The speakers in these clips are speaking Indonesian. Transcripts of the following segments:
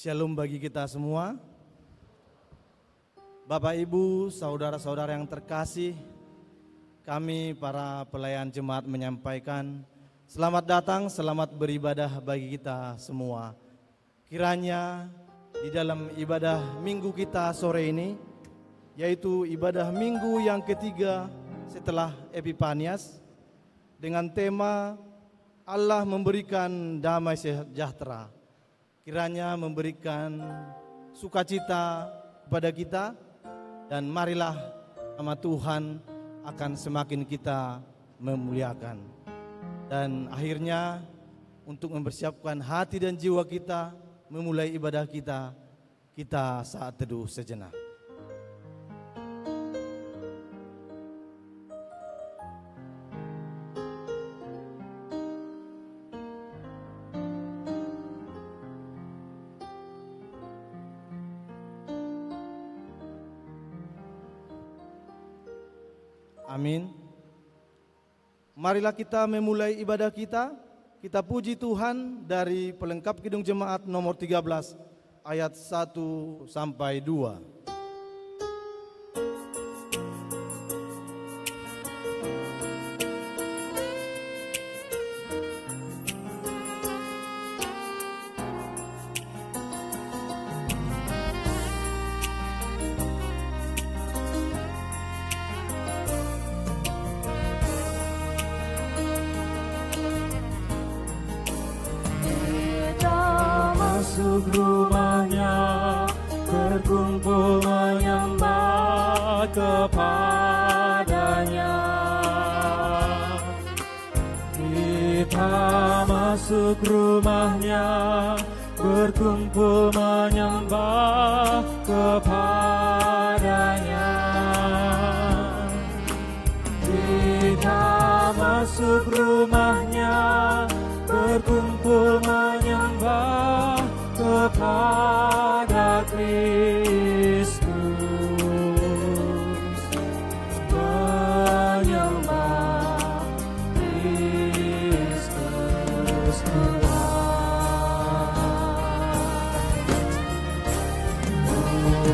Shalom bagi kita semua. Bapak, Ibu, saudara-saudara yang terkasih, kami para pelayan jemaat menyampaikan selamat datang, selamat beribadah bagi kita semua. Kiranya di dalam ibadah minggu kita sore ini, yaitu ibadah minggu yang ketiga setelah Epifanias, dengan tema Allah memberikan damai sejahtera, kiranya memberikan sukacita kepada kita, dan marilah nama Tuhan akan semakin kita memuliakan. Dan akhirnya untuk mempersiapkan hati dan jiwa kita memulai ibadah kita, kita saat teduh sejenak. Amin. Marilah kita memulai ibadah kita. Kita puji Tuhan dari pelengkap Kidung Jemaat nomor 13 ayat 1 sampai 2. Rumahnya berkumpul menyembah kepadanya. Kita masuk rumahnya berkumpul menyembah kepadanya. Kita masuk rumahnya berkumpul menyembah kepada Kristus, menyembah Kristus Tuhan.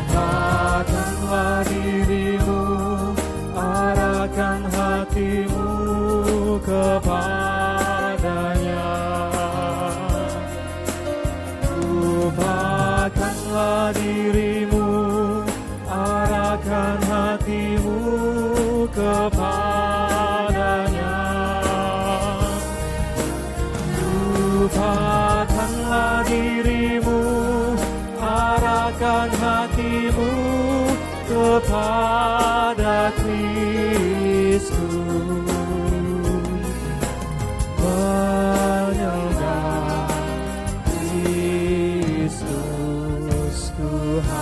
Bukakanlah dirimu, arahkan hatimu kepadanya. Lupakanlah dirimu, arahkan hatimu kepadanya. Lupakanlah dirimu, arahkan hatimu kepada Kristus, menyembah Kristus Tuhan.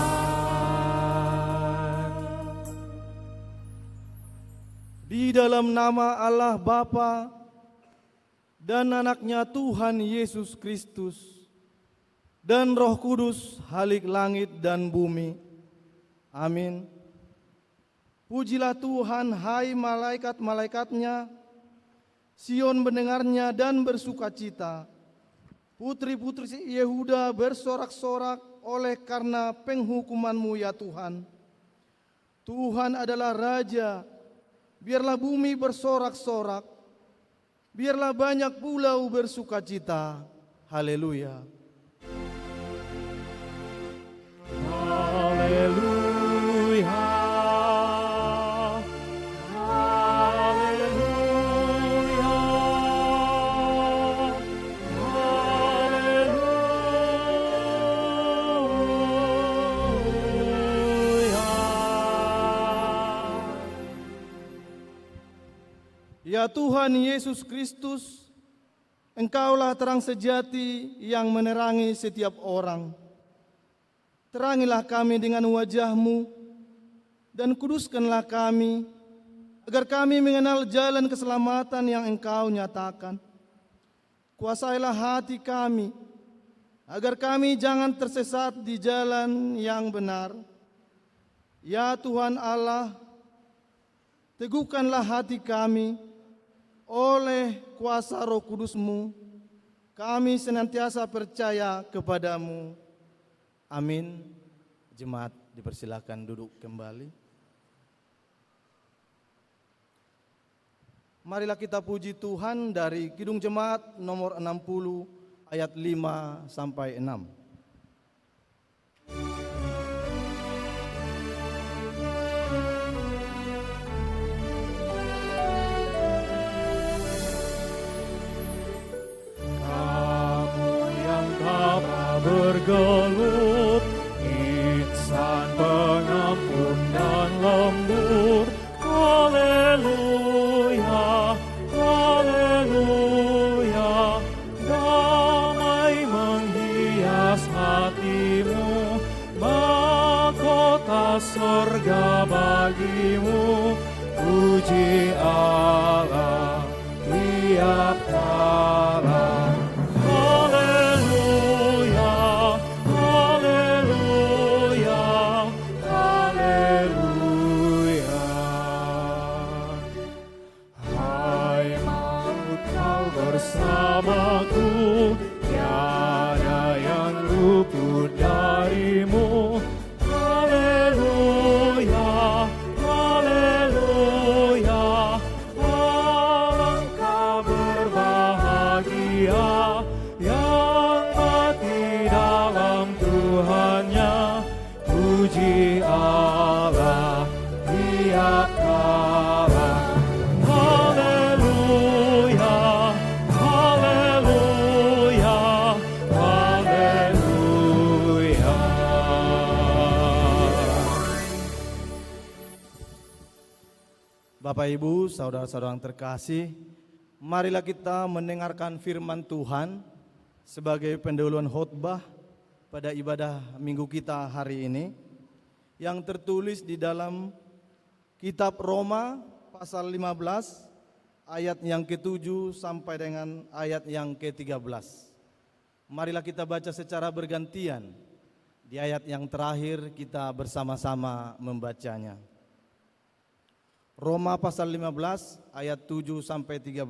Di dalam nama Allah Bapa dan anaknya Tuhan Yesus Kristus dan Roh Kudus, Halik langit dan bumi. Amin. Pujilah Tuhan, hai malaikat-malaikatnya, Sion mendengarnya dan bersukacita. Putri-putri Yehuda bersorak-sorak oleh karena penghukuman-Mu ya Tuhan. Tuhan adalah Raja, biarlah bumi bersorak-sorak, biarlah banyak pulau bersukacita. Haleluya. Haleluya. Ya Tuhan Yesus Kristus, Engkaulah terang sejati yang menerangi setiap orang. Terangilah kami dengan wajah-Mu, dan kuduskanlah kami, agar kami mengenal jalan keselamatan yang Engkau nyatakan. Kuasailah hati kami, agar kami jangan tersesat di jalan yang benar. Ya Tuhan Allah, teguhkanlah hati kami, oleh kuasa Roh Kudus-Mu, kami senantiasa percaya kepada-Mu. Amin. Jemaat dipersilakan duduk kembali. Marilah kita puji Tuhan dari Kidung Jemaat nomor 60 ayat 5 sampai 6. Bergelut, insan pengampun dan lembut. Haleluya, haleluya. Damai menghias hatimu, mahkota surga bagimu. Puji Allah tiap kala. Bersamaku, tiada yang luput darimu. Haleluya, haleluya. Alangkah berbahagia yang mati dalam Tuhannya. Puji Allah tiap kala. Bapak Ibu, saudara-saudara yang terkasih, marilah kita mendengarkan firman Tuhan sebagai pendahuluan khotbah pada ibadah minggu kita hari ini yang tertulis di dalam kitab Roma pasal 15 ayat yang ke-7 sampai dengan ayat yang ke-13. Marilah kita baca secara bergantian. Di ayat yang terakhir kita bersama-sama membacanya. Roma pasal 15 ayat 7 sampai 13.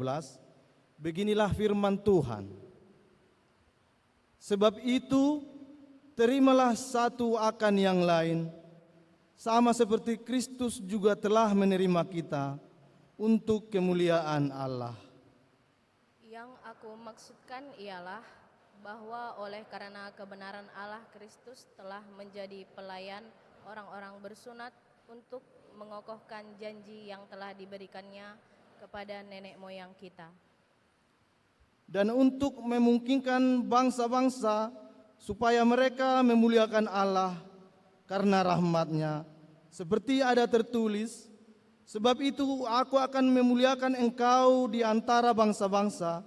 Beginilah firman Tuhan. Sebab itu terimalah satu akan yang lain, sama seperti Kristus juga telah menerima kita untuk kemuliaan Allah. Yang aku maksudkan ialah bahwa oleh karena kebenaran Allah, Kristus telah menjadi pelayan orang-orang bersunat untuk mengokohkan janji yang telah diberikannya kepada nenek moyang kita. Dan untuk memungkinkan bangsa-bangsa supaya mereka memuliakan Allah karena rahmat-Nya, seperti ada tertulis, sebab itu aku akan memuliakan engkau di antara bangsa-bangsa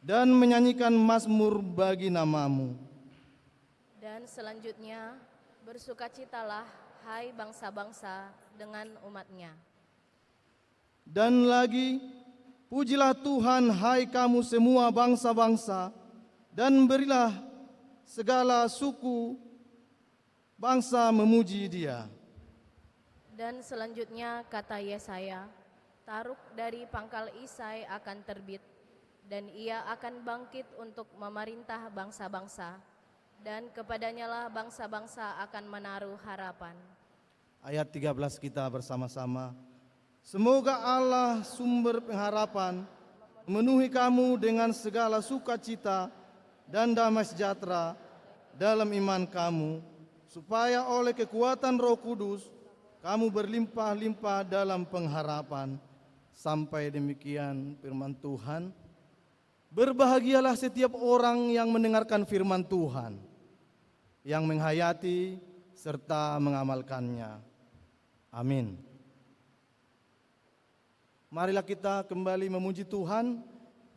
dan menyanyikan mazmur bagi namamu. Dan selanjutnya, bersukacitalah hai bangsa-bangsa dengan umat-Nya. Dan lagi, pujilah Tuhan hai kamu semua bangsa-bangsa, dan berilah segala suku bangsa memuji Dia. Dan selanjutnya kata Yesaya, Taruk dari pangkal Isai akan terbit, dan ia akan bangkit untuk memerintah bangsa-bangsa, dan kepadanyalah bangsa-bangsa akan menaruh harapan. Ayat 13 kita bersama-sama. Semoga Allah sumber pengharapan memenuhi kamu dengan segala sukacita dan damai sejahtera dalam iman kamu, supaya oleh kekuatan Roh Kudus kamu berlimpah-limpah dalam pengharapan. Sampai demikian firman Tuhan. Berbahagialah setiap orang yang mendengarkan firman Tuhan, yang menghayati serta mengamalkannya. Amin. Marilah kita kembali memuji Tuhan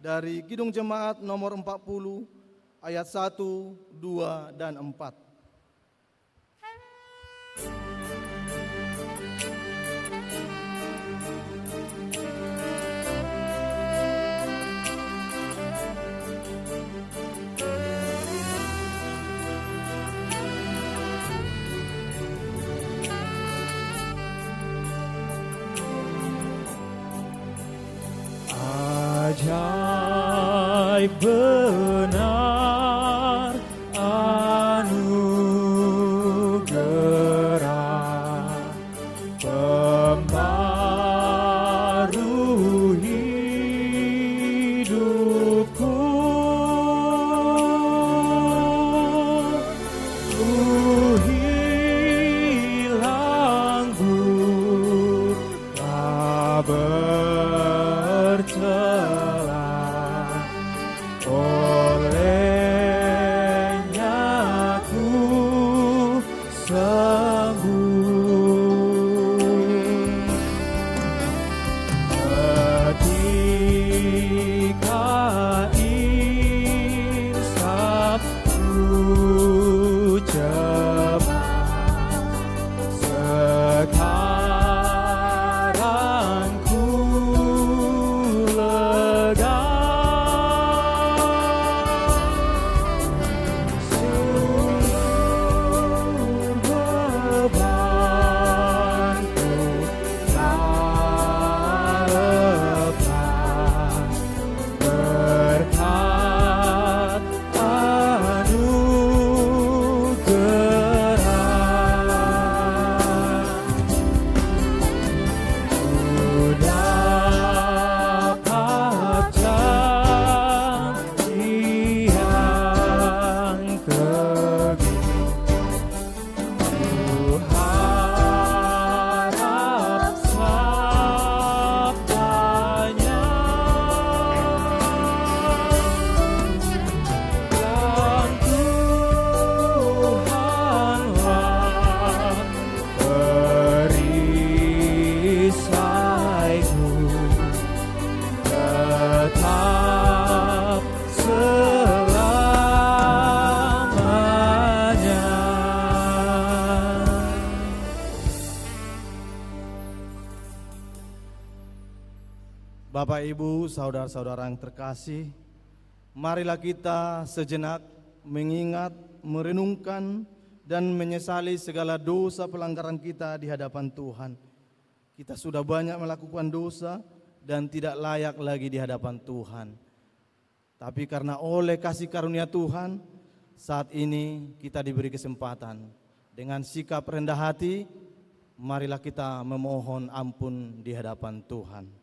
dari Kidung Jemaat nomor 40 ayat 1, 2, dan 4. Ajaib benar anugerah tercela, olehnya ku sembuh. Ketika insafku cemas, sekarang ku lega. Seluruh bebanku telah lepas berkat anugerah. Ku dapat janji yang teguh, ku harap sabdanya. Dan Tuhanlah perisaiku, tetap selamanya. Bapak, Ibu, saudara-saudara yang terkasih, marilah kita sejenak mengingat, merenungkan, dan menyesali segala dosa pelanggaran kita di hadapan Tuhan. Kita sudah banyak melakukan dosa dan tidak layak lagi di hadapan Tuhan. Tapi karena oleh kasih karunia Tuhan, saat ini kita diberi kesempatan. Dengan sikap rendah hati, marilah kita memohon ampun di hadapan Tuhan.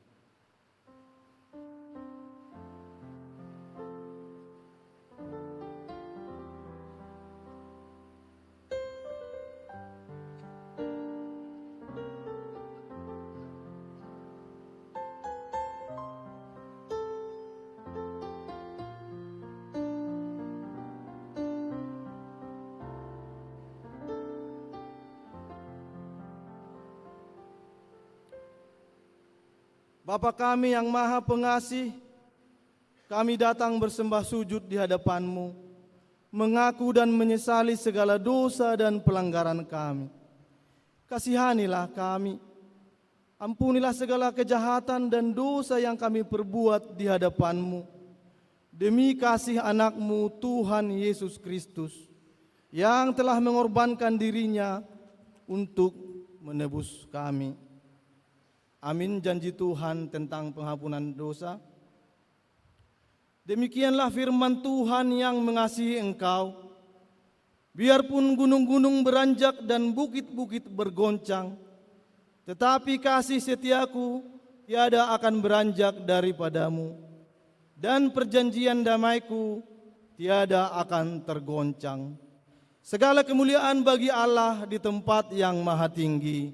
Bapa kami yang Maha Pengasih, kami datang bersembah sujud di hadapan-Mu, mengaku dan menyesali segala dosa dan pelanggaran kami. Kasihanilah kami, ampunilah segala kejahatan dan dosa yang kami perbuat di hadapan-Mu. Demi kasih anak-Mu Tuhan Yesus Kristus, yang telah mengorbankan dirinya untuk menebus kami. Amin. Janji Tuhan tentang pengampunan dosa. Demikianlah firman Tuhan yang mengasihi engkau. Biarpun gunung-gunung beranjak dan bukit-bukit bergoncang, tetapi kasih setiaku tiada akan beranjak daripadamu, dan perjanjian damaiku tiada akan tergoncang. Segala kemuliaan bagi Allah di tempat yang maha tinggi.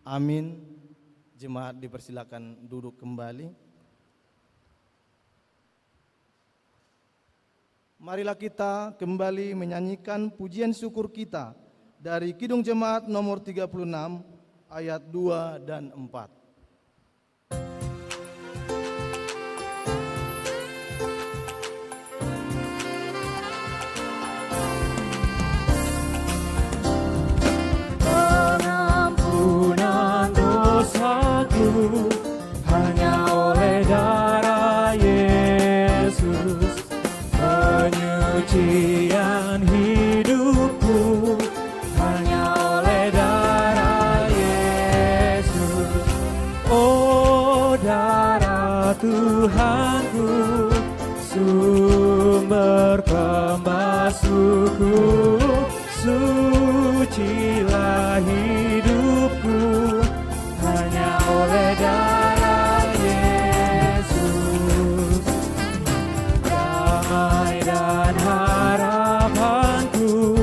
Amin. Jemaat dipersilakan duduk kembali. Marilah kita kembali menyanyikan pujian syukur kita dari Kidung Jemaat nomor 36 ayat 2 dan 4. Hanya oleh darah Yesus, penyucian hidupku. Hanya oleh darah Yesus, oh darah Tuhanku, sumber pembasuhku, sucilah hidupku. Hanya oleh darah Yesus, damai dan harapanku.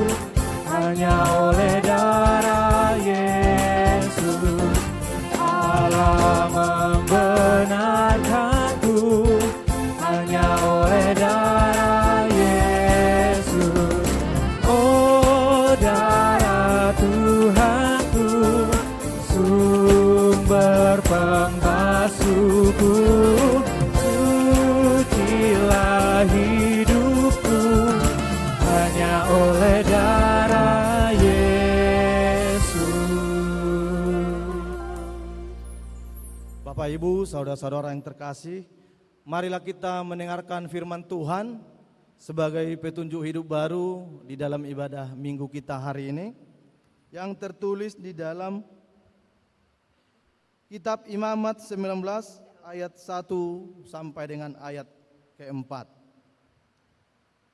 Hanya oleh darah Yesus, Allah memberi pembasuhku, sucilah hidupku hanya oleh darah Yesus. Bapak, Ibu, saudara-saudara yang terkasih, marilah kita mendengarkan firman Tuhan sebagai petunjuk hidup baru di dalam ibadah minggu kita hari ini, yang tertulis di dalam Kitab Imamat 19 ayat 1 sampai dengan ayat keempat.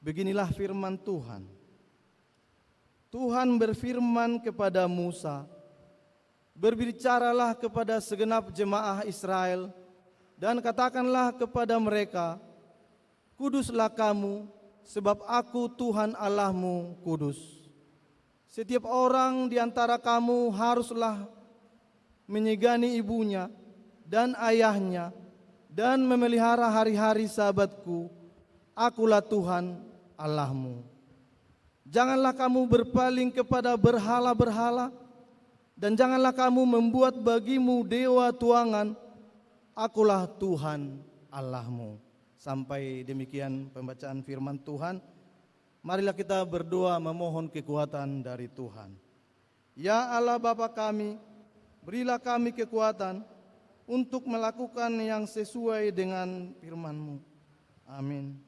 Beginilah firman Tuhan. Tuhan berfirman kepada Musa, berbicaralah kepada segenap jemaah Israel dan katakanlah kepada mereka, kuduslah kamu, sebab aku Tuhan Allahmu kudus. Setiap orang di antara kamu haruslah menyegani ibunya dan ayahnya dan memelihara hari-hari sabatku. Akulah Tuhan Allahmu. Janganlah kamu berpaling kepada berhala-berhala, dan janganlah kamu membuat bagimu dewa tuangan. Akulah Tuhan Allahmu. Sampai demikian pembacaan firman Tuhan. Marilah kita berdoa memohon kekuatan dari Tuhan. Ya Allah Bapa kami, berilah kami kekuatan untuk melakukan yang sesuai dengan firman-Mu. Amin.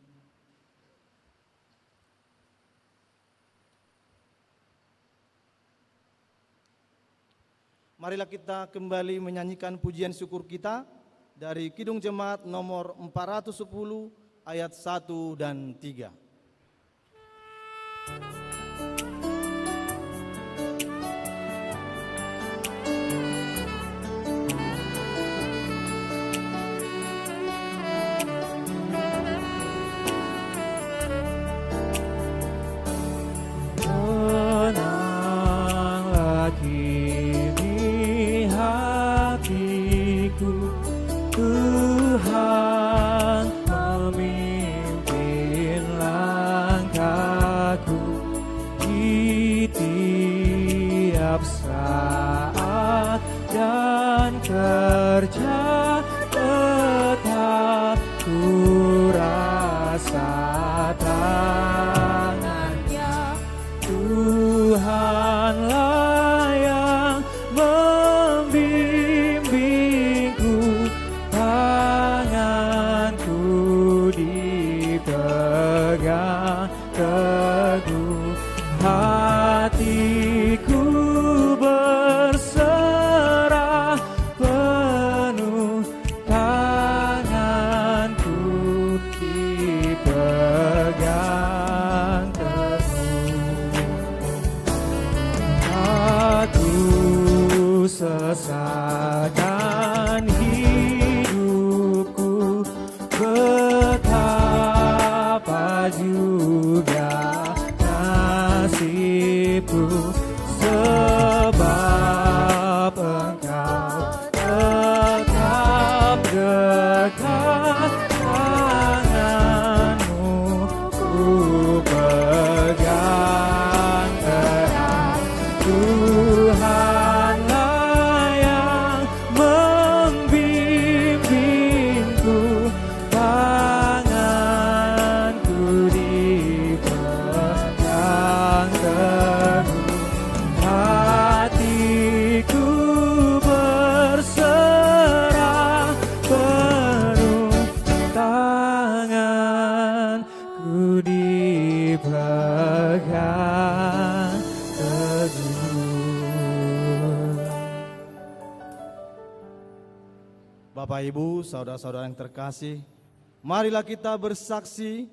Marilah kita kembali menyanyikan pujian syukur kita dari Kidung Jemaat nomor 410 ayat 1 dan 3. Tenanglah kini hatiku, Tuhan memimpin langkahku di tiap saat dan kerja tetap ku rasa tangannya. Tuhanlah yang membimbingku, tanganku dipegang teguh, hatiku berserah penuh, tanganku dipegang teguh. Aku sesakan hidupku, betapa juga nasibku, sebab Engkau tetap dekat, tanganmu ku pegang erat. Tuhanlah yang membimbingku, tanganku dipegang teguh, hatiku berserah penuh, tanganku dipegang teguh. Bapak, Ibu, saudara-saudara yang terkasih, marilah kita bersaksi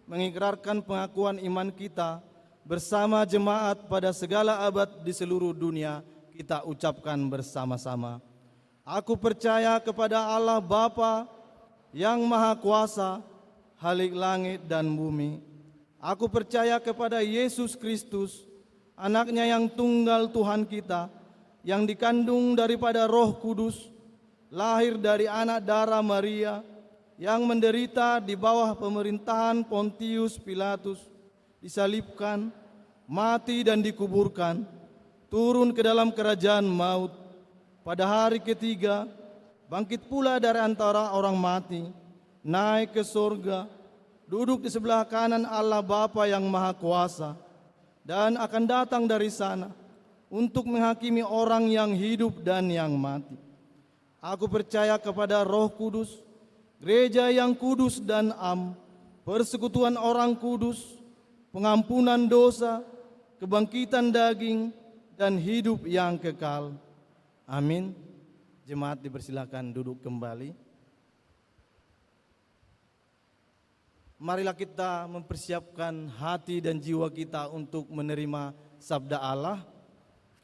mengikrarkan pengakuan iman kita bersama jemaat pada segala abad di seluruh dunia. Kita ucapkan bersama-sama. Aku percaya kepada Allah Bapa yang Maha Kuasa, Khalik langit dan bumi. Aku percaya kepada Yesus Kristus, anaknya yang tunggal Tuhan kita, yang dikandung daripada Roh Kudus, lahir dari anak darah Maria, yang menderita di bawah pemerintahan Pontius Pilatus, disalibkan, mati dan dikuburkan, turun ke dalam kerajaan maut, pada hari ketiga bangkit pula dari antara orang mati, naik ke surga, duduk di sebelah kanan Allah Bapa yang Maha Kuasa, dan akan datang dari sana untuk menghakimi orang yang hidup dan yang mati. Aku percaya kepada Roh Kudus, gereja yang kudus dan am, persekutuan orang kudus, pengampunan dosa, kebangkitan daging, dan hidup yang kekal. Amin. Jemaat dipersilakan duduk kembali. Marilah kita mempersiapkan hati dan jiwa kita untuk menerima sabda Allah.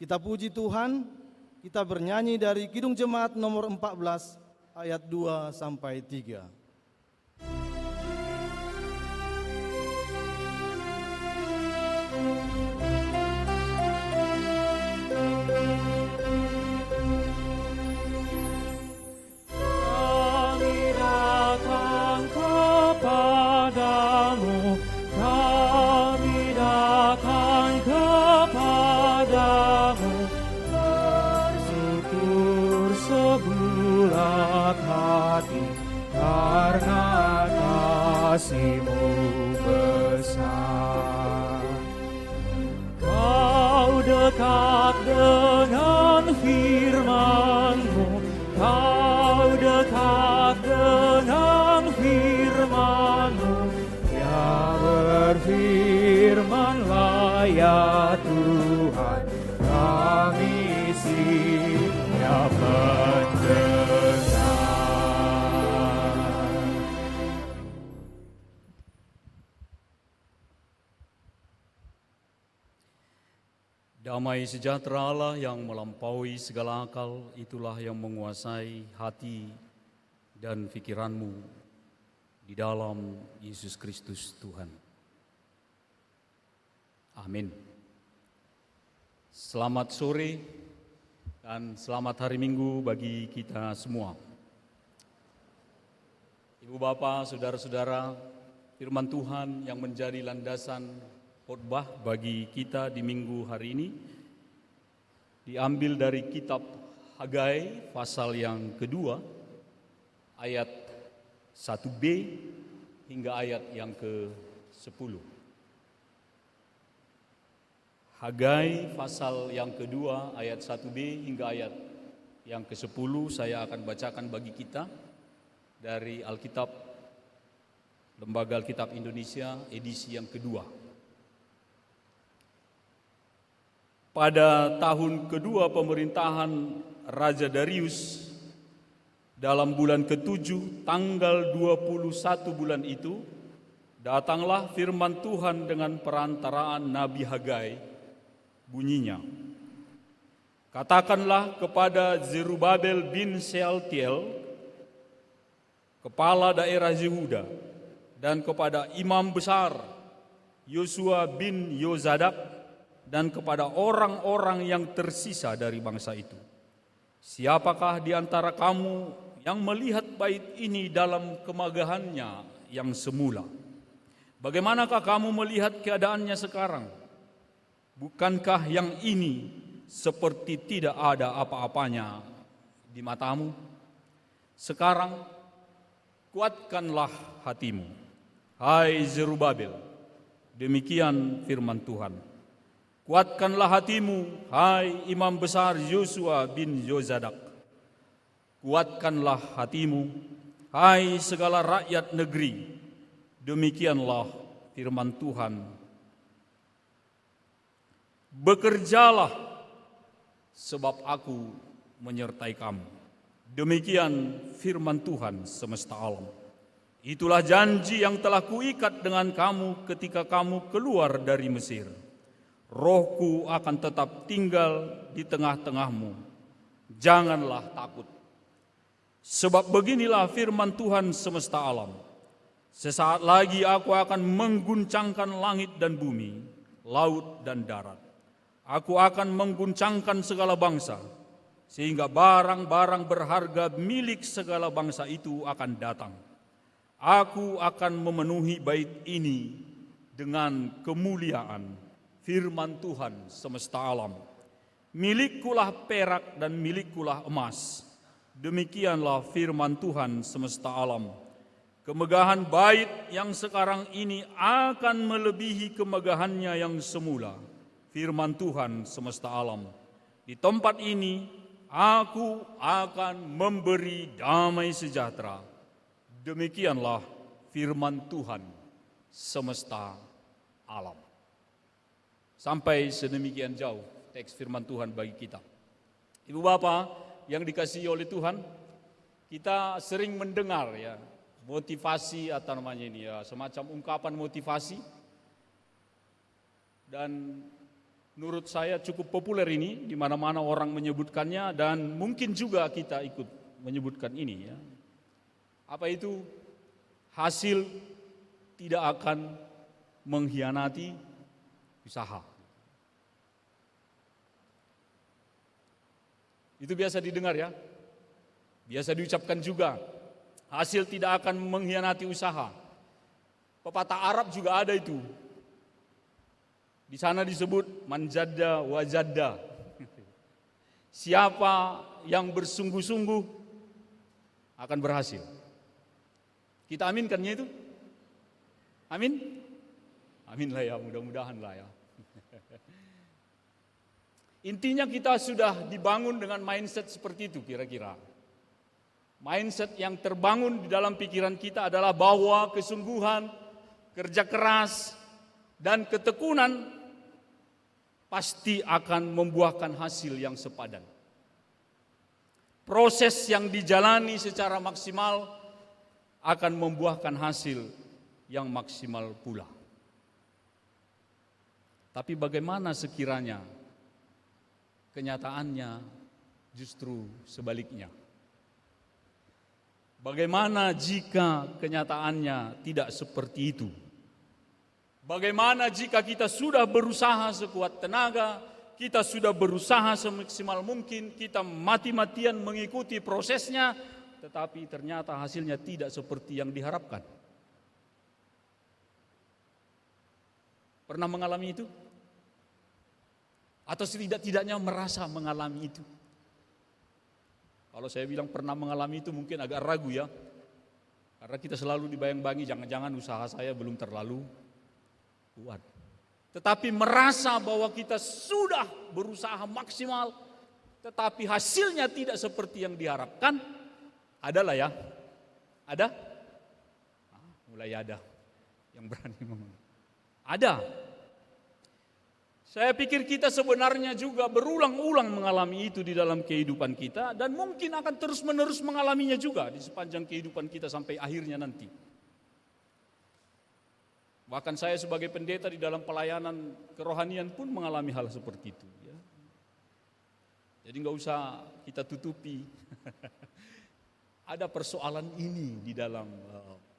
Kita puji Tuhan, kita bernyanyi dari Kidung Jemaat nomor 14 ayat 2 sampai 3. Karena kasih-Mu besar, Kau dekat dengan firman-Mu, Kau dekat dengan firman-Mu. Ya berfirmanlah ya Tuhan, kami siap mendengar. Damai sejahtera Allah yang melampaui segala akal, itulah yang menguasai hati dan pikiranmu di dalam Yesus Kristus Tuhan. Amin. Selamat sore dan selamat hari Minggu bagi kita semua. Ibu Bapak, saudara-saudara, firman Tuhan yang menjadi landasan khotbah bagi kita di minggu hari ini diambil dari kitab Hagai pasal yang kedua ayat 1b hingga ayat yang ke-10. Hagai pasal yang kedua ayat 1b hingga ayat yang ke-10 saya akan bacakan bagi kita dari Alkitab Lembaga Alkitab Indonesia edisi yang kedua. Pada tahun kedua pemerintahan Raja Darius, dalam bulan ke-7, tanggal 21 bulan itu, datanglah firman Tuhan dengan perantaraan Nabi Hagai, bunyinya, katakanlah kepada Zerubabel bin Shealtiel, kepala daerah Yehuda, dan kepada imam besar Yosua bin Yozadak, dan kepada orang-orang yang tersisa dari bangsa itu. Siapakah di antara kamu yang melihat bait ini dalam kemegahannya yang semula? Bagaimanakah kamu melihat keadaannya sekarang? Bukankah yang ini seperti tidak ada apa-apanya di matamu? Sekarang kuatkanlah hatimu, hai Zerubabel. Demikian firman Tuhan. Kuatkanlah hatimu, hai imam besar Yosua bin Yozadak. Kuatkanlah hatimu, hai segala rakyat negeri. Demikianlah firman Tuhan. Bekerjalah, sebab aku menyertai kamu. Demikian firman Tuhan semesta alam. Itulah janji yang telah kuikat dengan kamu ketika kamu keluar dari Mesir. Rohku akan tetap tinggal di tengah-tengahmu. Janganlah takut. Sebab beginilah firman Tuhan semesta alam. Sesaat lagi aku akan mengguncangkan langit dan bumi, laut dan darat. Aku akan mengguncangkan segala bangsa, sehingga barang-barang berharga milik segala bangsa itu akan datang. Aku akan memenuhi bait ini dengan kemuliaan. Firman Tuhan semesta alam. Milikkulah perak dan milikkulah emas, Demikianlah firman Tuhan semesta alam. Kemegahan bait yang sekarang ini akan melebihi kemegahannya yang semula. Firman Tuhan semesta alam. Di tempat ini aku akan memberi damai sejahtera. Demikianlah firman Tuhan semesta alam. Sampai sedemikian jauh teks firman Tuhan bagi kita. Ibu Bapak yang dikasihi oleh Tuhan, kita sering mendengar ya motivasi atau namanya ini ya semacam ungkapan motivasi, dan menurut saya cukup populer ini, di mana-mana orang menyebutkannya dan mungkin juga kita ikut menyebutkan ini ya. Apa itu? Hasil tidak akan mengkhianati usaha. Itu biasa didengar ya. Biasa diucapkan juga. Hasil tidak akan mengkhianati usaha. Pepatah Arab juga ada itu. Di sana disebut manjadda wajadda. Siapa yang bersungguh-sungguh akan berhasil. Kita aminkannya itu? Amin? Amin lah ya, mudah-mudahan lah ya. Intinya kita sudah dibangun dengan mindset seperti itu kira-kira. Mindset yang terbangun di dalam pikiran kita adalah bahwa kesungguhan, kerja keras, dan ketekunan pasti akan membuahkan hasil yang sepadan. Proses yang dijalani secara maksimal akan membuahkan hasil yang maksimal pula. Tapi bagaimana sekiranya kenyataannya justru sebaliknya? Bagaimana jika kenyataannya tidak seperti itu? Bagaimana jika kita sudah berusaha sekuat tenaga, kita sudah berusaha semaksimal mungkin, kita mati-matian mengikuti prosesnya, tetapi ternyata hasilnya tidak seperti yang diharapkan? Pernah mengalami itu? Atau setidak-tidaknya merasa mengalami itu? Kalau saya bilang pernah mengalami itu mungkin agak ragu ya. Karena kita selalu dibayang-bayangi jangan-jangan usaha saya belum terlalu kuat. Tetapi merasa bahwa kita sudah berusaha maksimal, tetapi hasilnya tidak seperti yang diharapkan, adalah ya? Ada? Mulai ada yang berani ngomong. Ada. Saya pikir kita sebenarnya juga berulang-ulang mengalami itu di dalam kehidupan kita dan mungkin akan terus-menerus mengalaminya juga di sepanjang kehidupan kita sampai akhirnya nanti. Bahkan saya sebagai pendeta di dalam pelayanan kerohanian pun mengalami hal seperti itu. Ya. Jadi nggak usah kita tutupi. Ada persoalan ini di dalam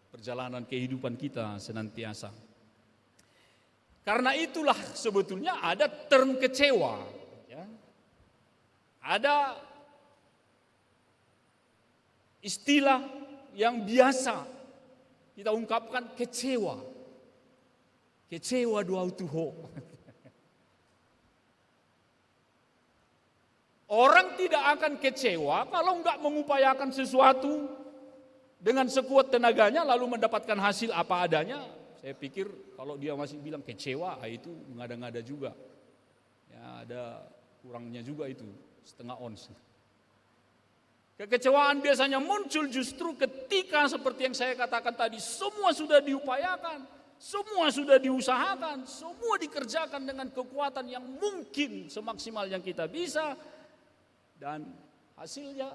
perjalanan kehidupan kita senantiasa. Karena itulah sebetulnya ada term kecewa. Ya. Ada istilah yang biasa kita ungkapkan kecewa. Kecewa doa Tuhan. Orang tidak akan kecewa kalau enggak mengupayakan sesuatu dengan sekuat tenaganya lalu mendapatkan hasil apa adanya. Saya pikir kalau dia masih bilang kecewa, itu mengada-ngada juga. Ya, ada kurangnya juga itu, setengah ons. Kekecewaan biasanya muncul justru ketika seperti yang saya katakan tadi, semua sudah diupayakan, semua sudah diusahakan, semua dikerjakan dengan kekuatan yang mungkin semaksimal yang kita bisa, dan hasilnya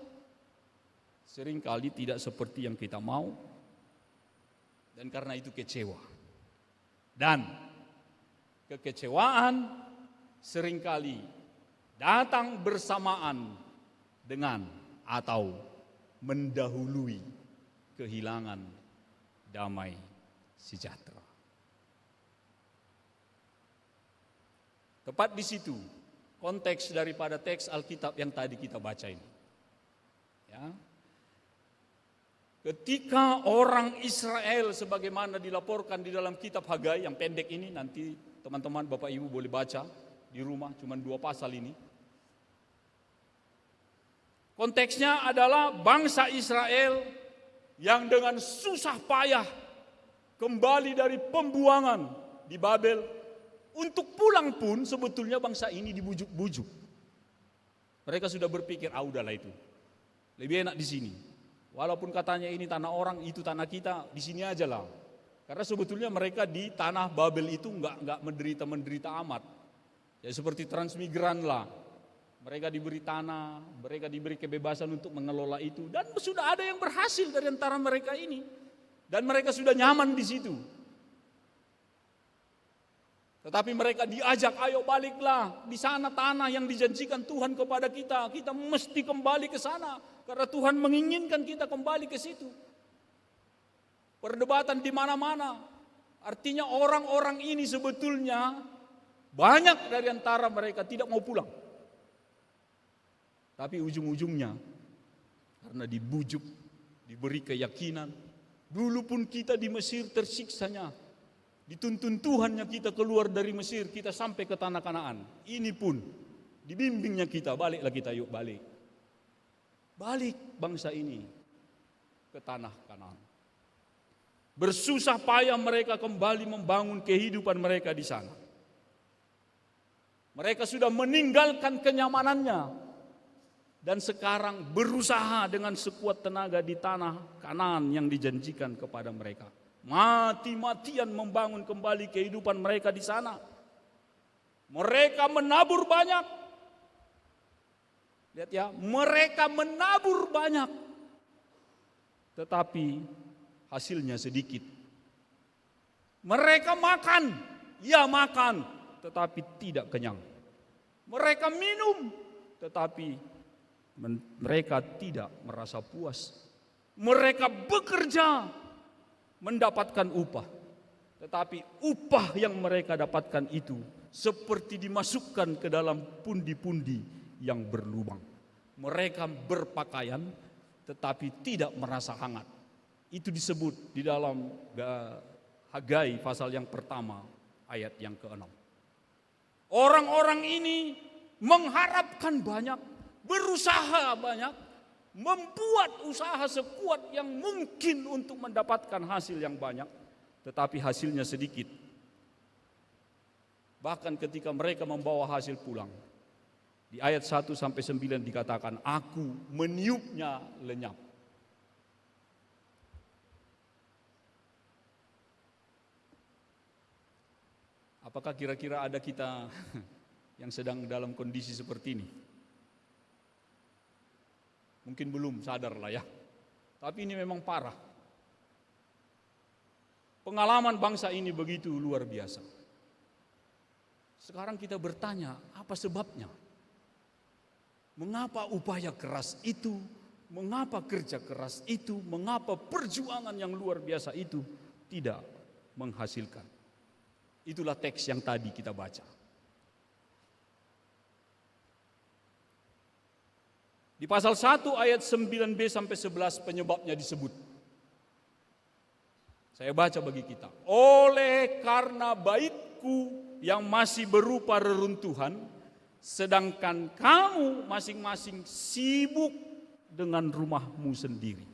seringkali tidak seperti yang kita mau, dan karena itu kecewa. Dan kekecewaan seringkali datang bersamaan dengan atau mendahului kehilangan damai sejahtera. Tepat di situ konteks daripada teks Alkitab yang tadi kita baca ini. Ya. Ketika orang Israel sebagaimana dilaporkan di dalam kitab Hagai yang pendek ini, nanti teman-teman Bapak Ibu boleh baca di rumah, cuma 2 pasal ini. Konteksnya adalah bangsa Israel yang dengan susah payah kembali dari pembuangan di Babel. Untuk pulang pun sebetulnya bangsa ini dibujuk-bujuk. Mereka sudah berpikir, udahlah itu. Lebih enak di sini. Walaupun katanya ini tanah orang, itu tanah kita, di sini aja lah. Karena sebetulnya mereka di tanah Babel itu enggak menderita amat. Ya seperti transmigran lah. Mereka diberi tanah, mereka diberi kebebasan untuk mengelola itu. Dan sudah ada yang berhasil dari antara mereka ini. Dan mereka sudah nyaman di situ. Tetapi mereka diajak, ayo baliklah. Di sana tanah yang dijanjikan Tuhan kepada kita. Kita mesti kembali ke sana. Karena Tuhan menginginkan kita kembali ke situ. Perdebatan di mana-mana. Artinya orang-orang ini sebetulnya banyak dari antara mereka tidak mau pulang. Tapi ujung-ujungnya karena dibujuk, diberi keyakinan. Dulu pun kita di Mesir tersiksanya. Dituntun Tuhannya kita keluar dari Mesir, kita sampai ke tanah Kanaan. Ini pun dibimbingnya kita, baliklah kita, yuk balik. Balik bangsa ini ke tanah Kanaan. Bersusah payah mereka kembali membangun kehidupan mereka di sana. Mereka sudah meninggalkan kenyamanannya dan sekarang berusaha dengan sekuat tenaga di tanah Kanaan yang dijanjikan kepada mereka. Mati-matian membangun kembali kehidupan mereka di sana. Mereka menabur banyak. Lihat ya, mereka menabur banyak. Tetapi hasilnya sedikit. Mereka makan, ya makan, tetapi tidak kenyang. Mereka minum, tetapi mereka tidak merasa puas. Mereka bekerja, mendapatkan upah. Tetapi upah yang mereka dapatkan itu seperti dimasukkan ke dalam pundi-pundi yang berlubang. Mereka berpakaian tetapi tidak merasa hangat. Itu disebut di dalam Hagai pasal yang pertama ayat yang ke-6. Orang-orang ini mengharapkan banyak, berusaha banyak, membuat usaha sekuat yang mungkin untuk mendapatkan hasil yang banyak, tetapi hasilnya sedikit. Bahkan ketika mereka membawa hasil pulang, di ayat 1-9 dikatakan, aku meniupnya lenyap. Apakah kira-kira ada kita yang sedang dalam kondisi seperti ini? Mungkin belum sadar lah ya. Tapi ini memang parah. Pengalaman bangsa ini begitu luar biasa. Sekarang kita bertanya, apa sebabnya? Mengapa upaya keras itu? Mengapa kerja keras itu? Mengapa perjuangan yang luar biasa itu tidak menghasilkan? Itulah teks yang tadi kita baca. Di pasal 1 ayat 9b sampai 11 penyebabnya disebut. Saya baca bagi kita. Oleh karena baitku yang masih berupa reruntuhan, sedangkan kamu masing-masing sibuk dengan rumahmu sendiri.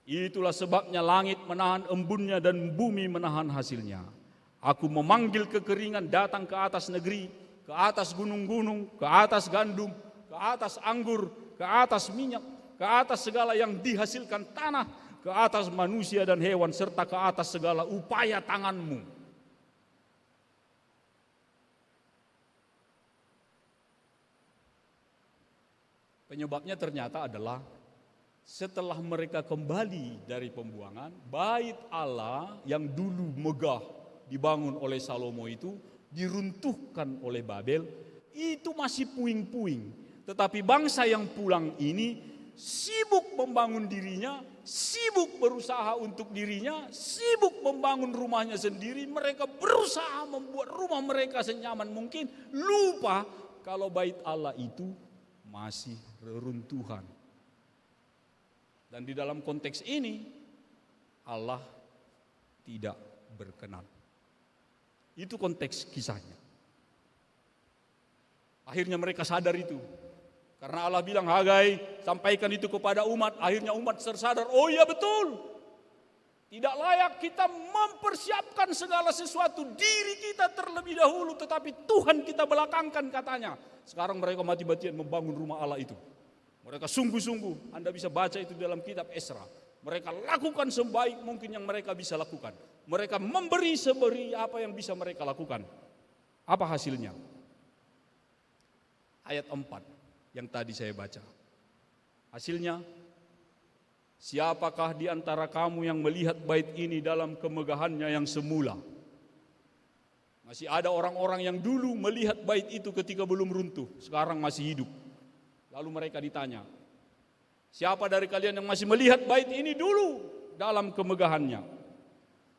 Itulah sebabnya langit menahan embunnya dan bumi menahan hasilnya. Aku memanggil kekeringan datang ke atas negeri, ke atas gunung-gunung, ke atas gandum, ke atas anggur, ke atas minyak, ke atas segala yang dihasilkan tanah, ke atas manusia dan hewan, serta ke atas segala upaya tanganmu. Penyebabnya ternyata adalah setelah mereka kembali dari pembuangan, bait Allah yang dulu megah dibangun oleh Salomo itu diruntuhkan oleh Babel, itu masih puing-puing. Tetapi bangsa yang pulang ini sibuk membangun dirinya, sibuk berusaha untuk dirinya, sibuk membangun rumahnya sendiri. Mereka berusaha membuat rumah mereka senyaman mungkin, lupa kalau bait Allah itu masih reruntuhan. Dan di dalam konteks ini Allah tidak berkenan. Itu konteks kisahnya. Akhirnya mereka sadar itu. Karena Allah bilang, Hagai, sampaikan itu kepada umat. Akhirnya umat tersadar, oh iya betul. Tidak layak kita mempersiapkan segala sesuatu. Diri kita terlebih dahulu, tetapi Tuhan kita belakangkan katanya. Sekarang mereka mati-matian membangun rumah Allah itu. Mereka sungguh-sungguh, Anda bisa baca itu dalam kitab Esra. Mereka lakukan sebaik mungkin yang mereka bisa lakukan. Mereka memberi seberi apa yang bisa mereka lakukan. Apa hasilnya? Ayat 4 yang tadi saya baca. Hasilnya, siapakah di antara kamu yang melihat bait ini dalam kemegahannya yang semula? Masih ada orang-orang yang dulu melihat bait itu ketika belum runtuh, sekarang masih hidup. Lalu mereka ditanya, siapa dari kalian yang masih melihat bait ini dulu dalam kemegahannya?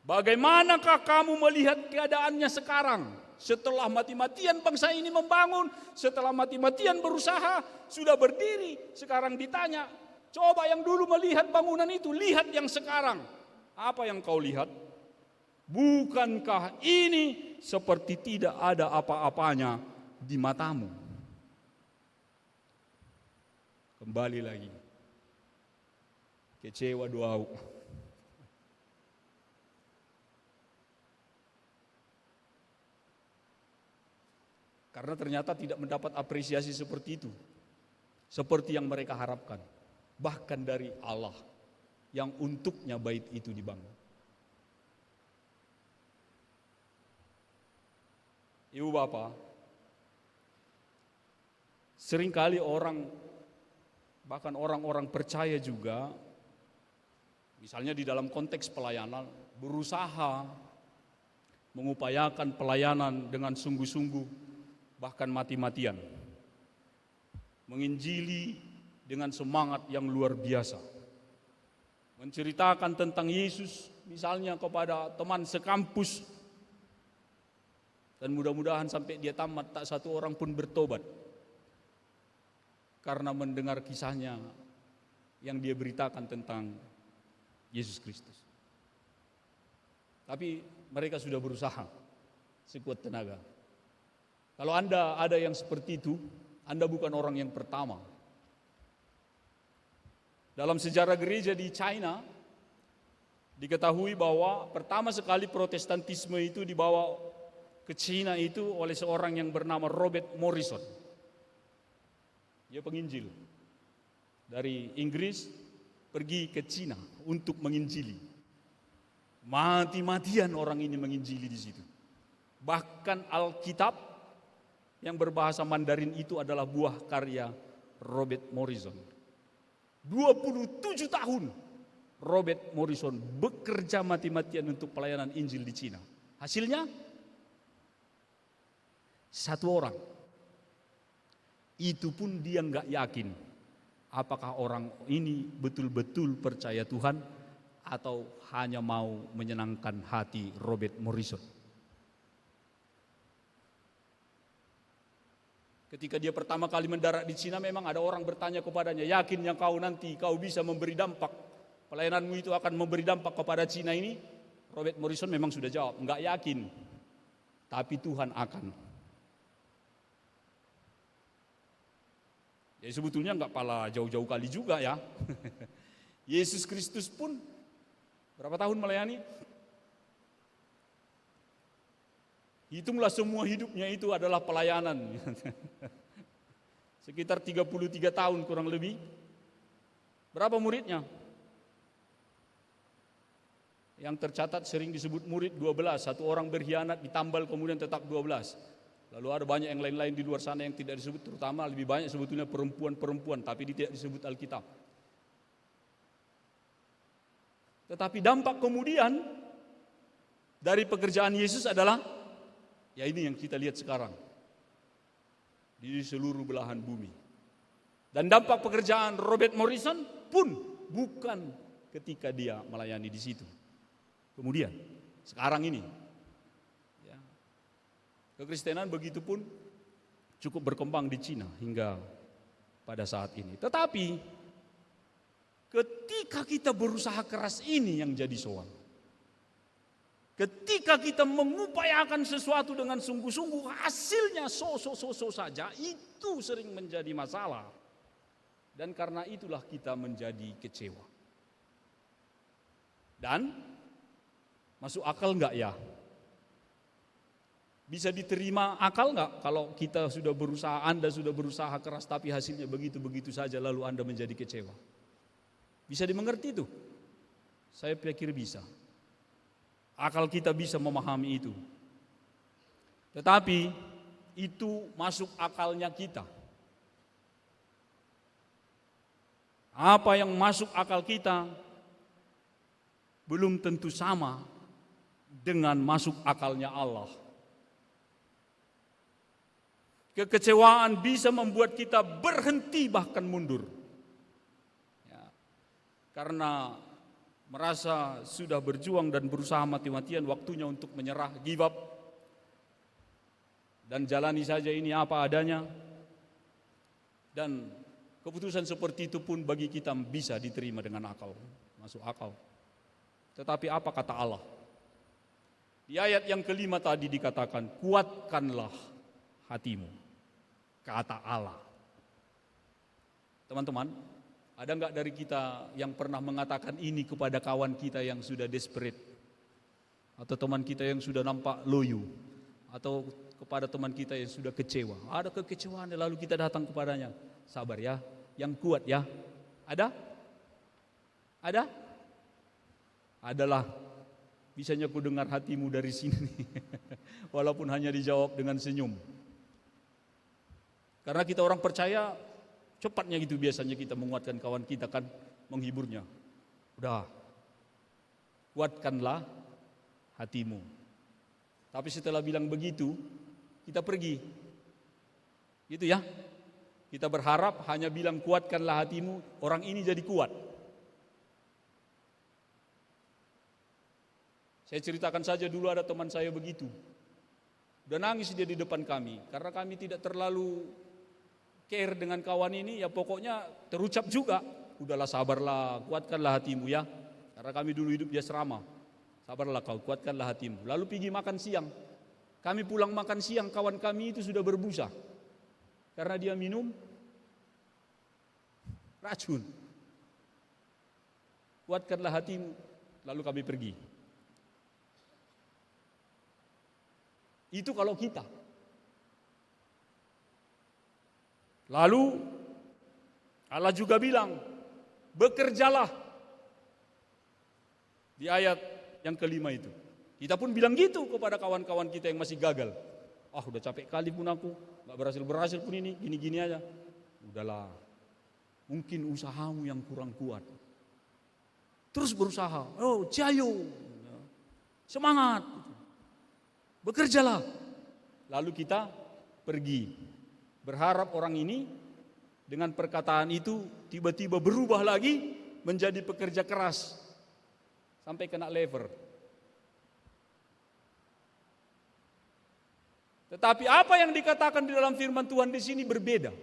Bagaimanakah kamu melihat keadaannya sekarang? Setelah mati-matian bangsa ini membangun, setelah mati-matian berusaha, sudah berdiri, sekarang ditanya, coba yang dulu melihat bangunan itu, lihat yang sekarang. Apa yang kau lihat? Bukankah ini seperti tidak ada apa-apanya di matamu? Kembali lagi. Kecewa doa. Karena ternyata tidak mendapat apresiasi seperti itu. Seperti yang mereka harapkan. Bahkan dari Allah yang untuknya bait itu dibangun. Ibu bapak, seringkali orang, bahkan orang-orang percaya juga, misalnya di dalam konteks pelayanan, berusaha mengupayakan pelayanan dengan sungguh-sungguh, bahkan mati-matian. Menginjili dengan semangat yang luar biasa. Menceritakan tentang Yesus misalnya kepada teman sekampus. Dan mudah-mudahan sampai dia tamat tak satu orang pun bertobat. Karena mendengar kisahnya yang dia beritakan tentang Yesus Kristus. Tapi mereka sudah berusaha sekuat tenaga. Kalau Anda ada yang seperti itu, Anda bukan orang yang pertama. Dalam sejarah gereja di China, diketahui bahwa pertama sekali Protestantisme itu dibawa ke China itu oleh seorang yang bernama Robert Morrison. Dia penginjil. Dari Inggris pergi ke China untuk menginjili. Mati-matian orang ini menginjili di situ. Bahkan Alkitab yang berbahasa Mandarin itu adalah buah karya Robert Morrison. 27 tahun Robert Morrison bekerja mati-matian untuk pelayanan Injil di Cina. Hasilnya satu orang. Itu pun dia nggak yakin apakah orang ini betul-betul percaya Tuhan atau hanya mau menyenangkan hati Robert Morrison. Ketika dia pertama kali mendarat di Cina, memang ada orang bertanya kepadanya, yakin yang kau nanti kau bisa memberi dampak, pelayananmu itu akan memberi dampak kepada Cina ini? Robert Morrison memang sudah jawab, enggak yakin, tapi Tuhan akan. Ya sebetulnya enggak pala jauh-jauh kali juga ya. Yesus Kristus pun berapa tahun melayani? Hitunglah semua hidupnya itu adalah pelayanan. Sekitar 33 tahun kurang lebih. Berapa muridnya? Yang tercatat sering disebut murid 12. Satu orang berkhianat ditambal kemudian tetap 12. Lalu ada banyak yang lain-lain di luar sana yang tidak disebut. Terutama lebih banyak sebetulnya perempuan-perempuan. Tapi tidak disebut Alkitab. Tetapi dampak kemudian dari pekerjaan Yesus adalah ya ini yang kita lihat sekarang di seluruh belahan bumi. Dan dampak pekerjaan Robert Morrison pun bukan ketika dia melayani di situ. Kemudian sekarang ini, ya, kekristenan begitu pun cukup berkembang di Cina hingga pada saat ini. Tetapi ketika kita berusaha keras ini yang jadi soal. Ketika kita mengupayakan sesuatu dengan sungguh-sungguh, hasilnya so saja, itu sering menjadi masalah. Dan karena itulah kita menjadi kecewa. Dan masuk akal enggak ya? Bisa diterima akal enggak kalau kita sudah berusaha, Anda sudah berusaha keras tapi hasilnya begitu-begitu saja lalu Anda menjadi kecewa? Bisa dimengerti itu? Saya pikir bisa. Akal kita bisa memahami itu. Tetapi itu masuk akalnya kita. Apa yang masuk akal kita belum tentu sama dengan masuk akalnya Allah. Kekecewaan bisa membuat kita berhenti bahkan mundur. Ya, karena merasa sudah berjuang dan berusaha mati-matian, waktunya untuk menyerah, give up. Dan jalani saja ini apa adanya. Dan keputusan seperti itu pun bagi kita bisa diterima dengan akal, masuk akal. Tetapi apa kata Allah? Di ayat yang kelima tadi dikatakan, kuatkanlah hatimu. Kata Allah. Teman-teman, ada enggak dari kita yang pernah mengatakan ini kepada kawan kita yang sudah desperate? Atau teman kita yang sudah nampak loyo? Atau kepada teman kita yang sudah kecewa? Ada kekecewaan lalu kita datang kepadanya. Sabar ya, yang kuat ya. Ada? Ada? Adalah. Bisanya ku dengar hatimu dari sini. Walaupun hanya dijawab dengan senyum. Karena kita orang percaya, cepatnya gitu biasanya kita menguatkan kawan kita kan, menghiburnya. Udah, kuatkanlah hatimu. Tapi setelah bilang begitu, kita pergi. Gitu ya. Kita berharap hanya bilang kuatkanlah hatimu, orang ini jadi kuat. Saya ceritakan saja dulu ada teman saya begitu. Udah nangis dia di depan kami, karena kami tidak terlalu care dengan kawan ini, ya pokoknya terucap juga. Udahlah sabarlah, kuatkanlah hatimu ya. Karena kami dulu hidup di asrama. Sabarlah kau, kuatkanlah hatimu. Lalu pergi makan siang. Kami pulang makan siang, kawan kami itu sudah berbusa. Karena dia minum racun. Kuatkanlah hatimu. Lalu kami pergi. Itu kalau kita. Lalu Allah juga bilang, bekerjalah. Di ayat yang kelima itu. Kita pun bilang gitu kepada kawan-kawan kita yang masih gagal. Udah capek kali pun aku, gak berhasil pun ini, gini-gini aja. Udahlah, mungkin usahamu yang kurang kuat. Terus berusaha, jayo, semangat, bekerjalah. Lalu kita pergi. Berharap orang ini dengan perkataan itu tiba-tiba berubah lagi menjadi pekerja keras sampai kena lever. Tetapi apa yang dikatakan di dalam firman Tuhan di sini berbeda.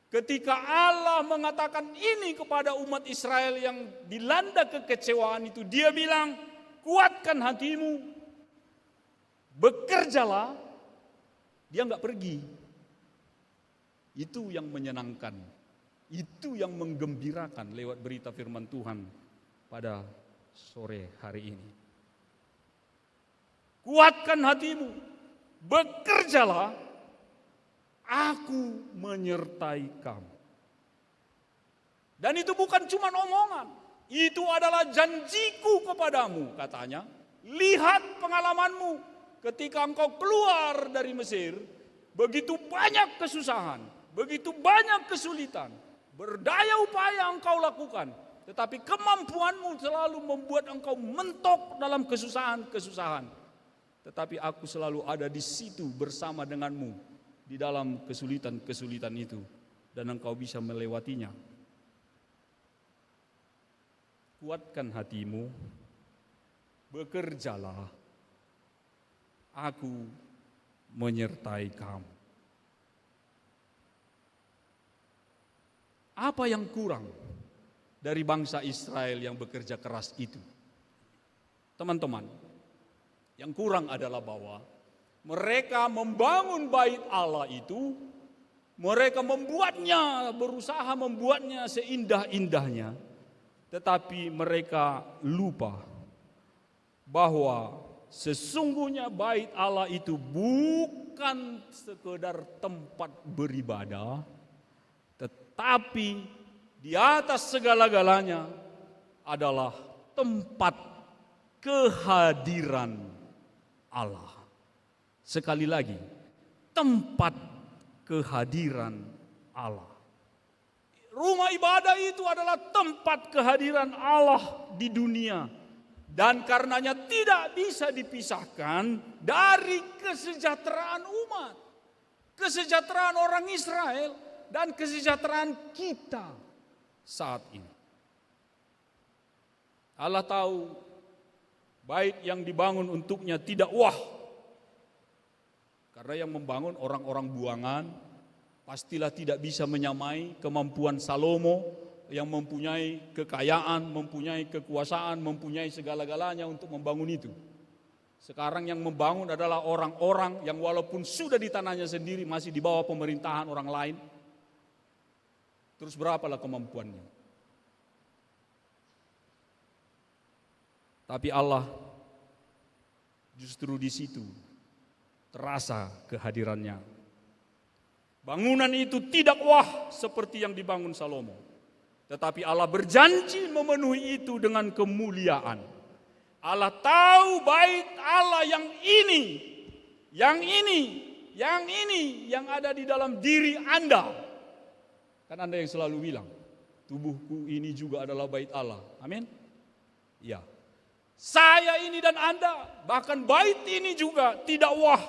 Ketika Allah mengatakan ini kepada umat Israel yang dilanda kekecewaan itu, dia bilang, kuatkan hatimu, bekerjalah. Dia enggak pergi. Itu yang menyenangkan, itu yang menggembirakan lewat berita firman Tuhan pada sore hari ini. Kuatkan hatimu, bekerjalah, aku menyertai kamu. Dan itu bukan cuma omongan, itu adalah janjiku kepadamu, katanya. Lihat pengalamanmu ketika engkau keluar dari Mesir, begitu banyak kesusahan. Begitu banyak kesulitan, berdaya upaya engkau lakukan, tetapi kemampuanmu selalu membuat engkau mentok dalam kesusahan-kesusahan. Tetapi aku selalu ada di situ bersama denganmu di dalam kesulitan-kesulitan itu, dan engkau bisa melewatinya. Kuatkan hatimu, bekerjalah, aku menyertai kamu. Apa yang kurang dari bangsa Israel yang bekerja keras itu? Teman-teman, yang kurang adalah bahwa mereka membangun bait Allah itu Mereka membuatnya, berusaha membuatnya seindah-indahnya. Tetapi mereka lupa bahwa sesungguhnya bait Allah itu bukan sekedar tempat beribadah, tetapi di atas segala-galanya adalah tempat kehadiran Allah. Sekali lagi, tempat kehadiran Allah. Rumah ibadah itu adalah tempat kehadiran Allah di dunia. Dan karenanya tidak bisa dipisahkan dari kesejahteraan umat. Kesejahteraan orang Israel dan kesejahteraan kita saat ini. Allah tahu bait yang dibangun untuknya tidak wah. Karena yang membangun orang-orang buangan, pastilah tidak bisa menyamai kemampuan Salomo yang mempunyai kekayaan, mempunyai kekuasaan, mempunyai segala-galanya untuk membangun itu. Sekarang yang membangun adalah orang-orang yang walaupun sudah di tanahnya sendiri masih di bawah pemerintahan orang lain. Terus berapalah kemampuannya? Tapi Allah justru di situ terasa kehadirannya. Bangunan itu tidak wah seperti yang dibangun Salomo. Tetapi Allah berjanji memenuhi itu dengan kemuliaan. Allah tahu bait Allah yang yang ada di dalam diri Anda. Kan Anda yang selalu bilang, tubuhku ini juga adalah bait Allah. Amin? Ya. Saya ini dan Anda, bahkan bait ini juga tidak wah.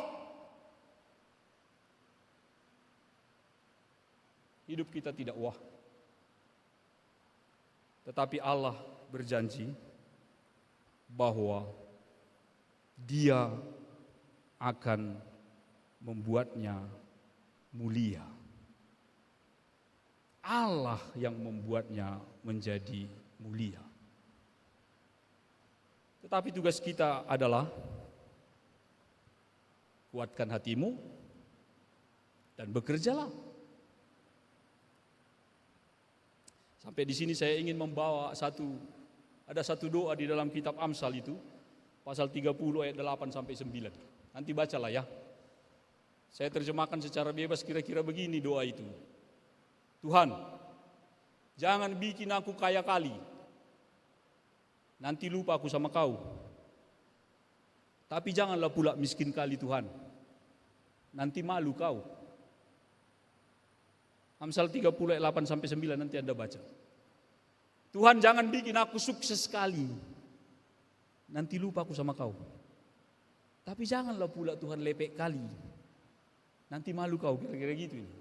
Hidup kita tidak wah. Tetapi Allah berjanji bahwa Dia akan membuatnya mulia. Allah yang membuatnya menjadi mulia. Tetapi tugas kita adalah kuatkan hatimu dan bekerjalah. Sampai di sini saya ingin membawa ada satu doa di dalam kitab Amsal itu, pasal 30 ayat 8 sampai 9. Nanti bacalah ya. Saya terjemahkan secara bebas kira-kira begini doa itu. Tuhan, jangan bikin aku kaya kali. Nanti lupa aku sama kau. Tapi janganlah pula miskin kali Tuhan. Nanti malu kau. Amsal 30 ayat 8 sampai 9 nanti Anda baca. Tuhan jangan bikin aku sukses sekali. Nanti lupa aku sama kau. Tapi janganlah pula Tuhan lepek kali. Nanti malu kau, kira-kira gitu ini.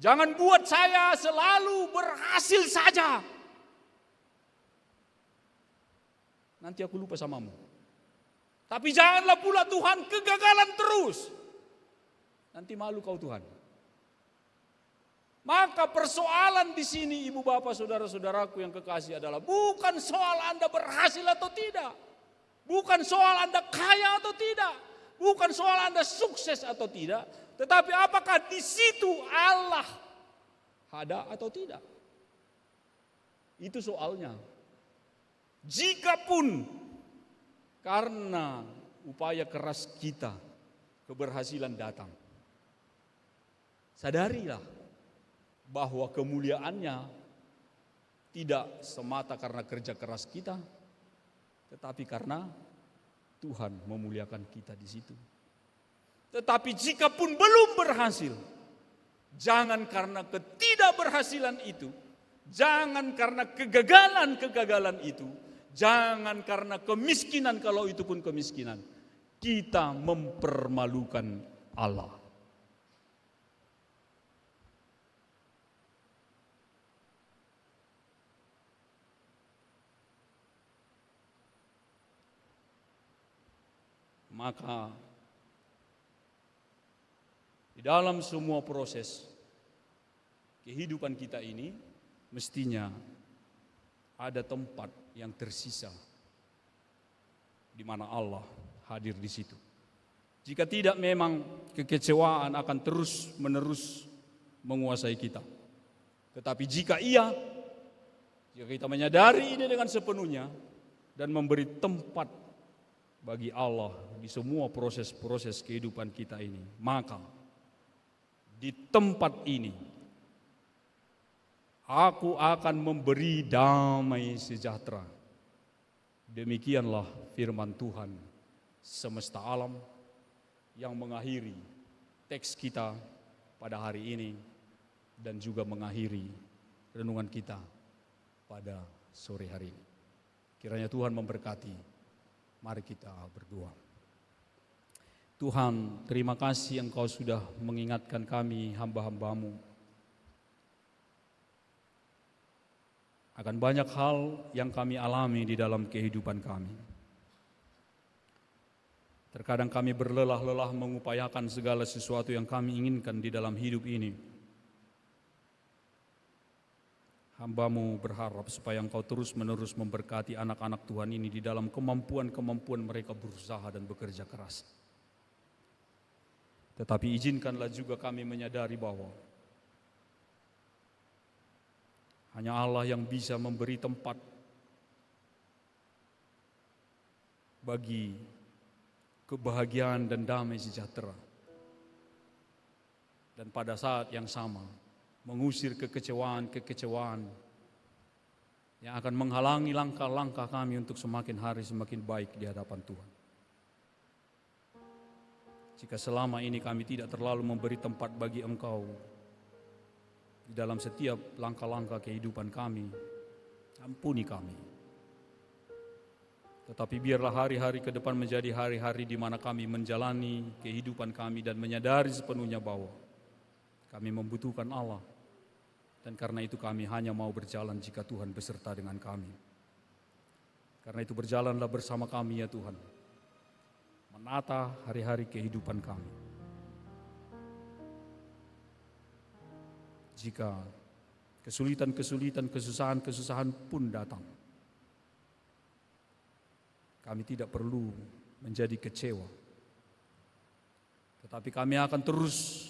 Jangan buat saya selalu berhasil saja. Nanti aku lupa samamu. Tapi janganlah pula Tuhan kegagalan terus. Nanti malu kau Tuhan. Maka persoalan di sini ibu bapak saudara-saudaraku yang kekasih adalah bukan soal Anda berhasil atau tidak. Bukan soal Anda kaya atau tidak. Bukan soal Anda sukses atau tidak. Tetapi apakah di situ Allah ada atau tidak. Itu soalnya. Jikapun karena upaya keras kita keberhasilan datang. Sadarilah bahwa kemuliaannya tidak semata karena kerja keras kita, tetapi karena Tuhan memuliakan kita di situ. Tetapi jikapun belum berhasil, jangan karena ketidakberhasilan itu, jangan karena kegagalan itu, jangan karena kemiskinan kalau itu pun kemiskinan, kita mempermalukan Allah. Maka di dalam semua proses kehidupan kita ini mestinya ada tempat yang tersisa di mana Allah hadir di situ. Jika tidak, memang kekecewaan akan terus-menerus menguasai kita. Tetapi jika kita menyadari ini dengan sepenuhnya dan memberi tempat bagi Allah di semua proses-proses kehidupan kita ini, maka di tempat ini aku akan memberi damai sejahtera. Demikianlah firman Tuhan semesta alam yang mengakhiri teks kita pada hari ini dan juga mengakhiri renungan kita pada sore hari ini. Kiranya Tuhan memberkati. Mari kita berdoa. Tuhan, terima kasih Engkau sudah mengingatkan kami hamba-hamba-Mu akan banyak hal yang kami alami di dalam kehidupan kami. Terkadang kami berlelah-lelah mengupayakan segala sesuatu yang kami inginkan di dalam hidup ini. Hamba-Mu berharap supaya Engkau terus-menerus memberkati anak-anak Tuhan ini di dalam kemampuan-kemampuan mereka berusaha dan bekerja keras. Tetapi izinkanlah juga kami menyadari bahwa hanya Allah yang bisa memberi tempat bagi kebahagiaan dan damai sejahtera. Dan pada saat yang sama mengusir kekecewaan yang akan menghalangi langkah-langkah kami untuk semakin hari semakin baik di hadapan Tuhan. Jika selama ini kami tidak terlalu memberi tempat bagi Engkau di dalam setiap langkah-langkah kehidupan kami, ampuni kami. Tetapi biarlah hari-hari ke depan menjadi hari-hari di mana kami menjalani kehidupan kami dan menyadari sepenuhnya bahwa kami membutuhkan Allah. Dan karena itu kami hanya mau berjalan jika Tuhan beserta dengan kami. Karena itu berjalanlah bersama kami ya Tuhan, menata hari-hari kehidupan kami. Jika kesulitan-kesulitan, kesusahan-kesusahan pun datang, kami tidak perlu menjadi kecewa. Tetapi kami akan terus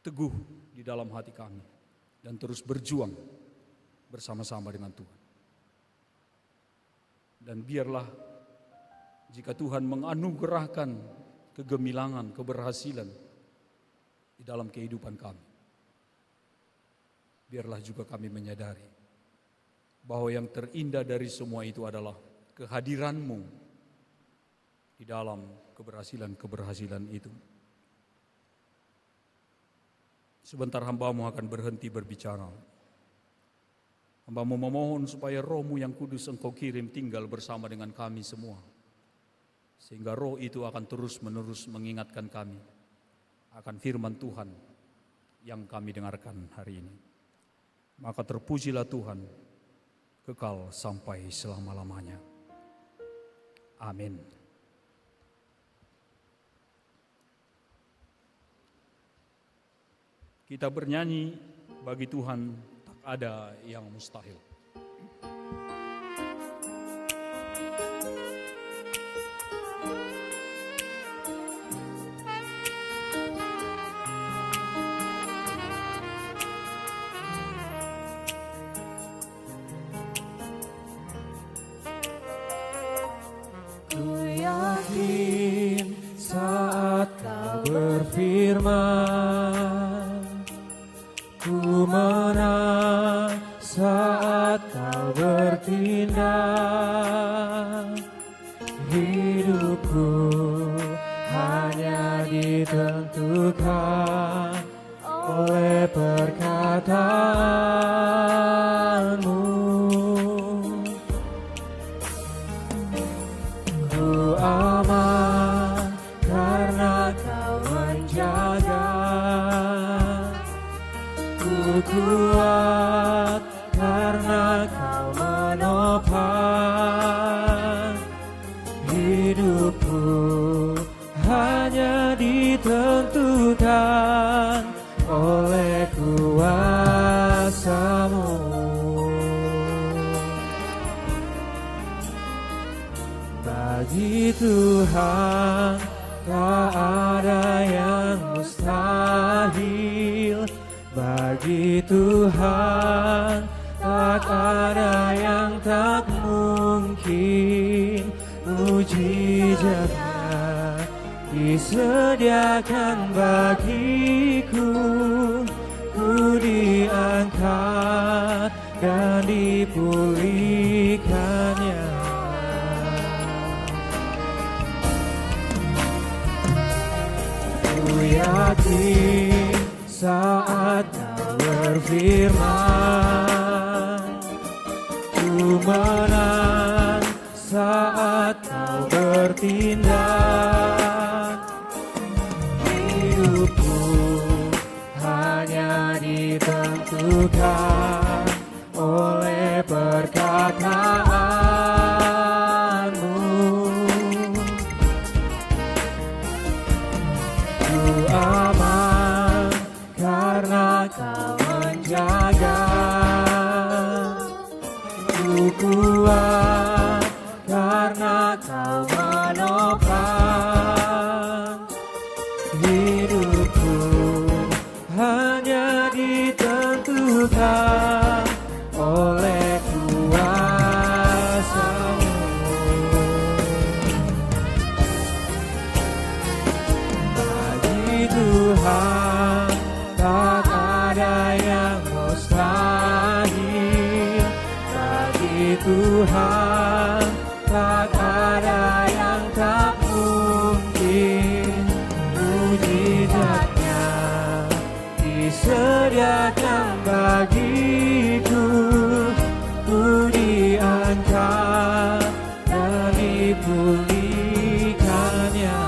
teguh di dalam hati kami dan terus berjuang bersama-sama dengan Tuhan. Dan biarlah jika Tuhan menganugerahkan kegemilangan, keberhasilan di dalam kehidupan kami, biarlah juga kami menyadari bahwa yang terindah dari semua itu adalah kehadiran-Mu di dalam keberhasilan-keberhasilan itu. Sebentar hamba-Mu akan berhenti berbicara. Hamba-Mu memohon supaya Roh-Mu yang kudus Engkau kirim tinggal bersama dengan kami semua. Sehingga Roh itu akan terus-menerus mengingatkan kami akan firman Tuhan yang kami dengarkan hari ini. Maka terpujilah Tuhan kekal sampai selama-lamanya. Amin. Kita bernyanyi, bagi Tuhan tak ada yang mustahil. Ku yakin saat Kau berfirman, ku menang saat Kau bertindak. Hidupku hanya ditentukan oleh perkataan-Mu. Ku aman karena Kau menjaga. Ku kuat karena Kau menopang. Hidupku hanya ditentukan oleh kuasa-Mu. Bagi Tuhan tak ada yang mustahil bagi Tuhan, tak ada yang tak mungkin. Mujizatnya disediakan bagiku, ku diangkat dan dipulihkannya. Ku yakin saat Kau berfirman, ku menang saat Kau bertindak. Hidupku hanya ditentukan oleh perkataanmu. Ku aman karena Kau menjaga. Ku kuat karena Kau menopang. Hidupku hanya ditentukan oleh kuasa-Mu. Bagi Tuhan tak ada yang mustahil. Bagi Tuhan tak ada yang tak mungkin. Mujizatnya disediakan bagiku, ku diangkat dan dipulihkannya.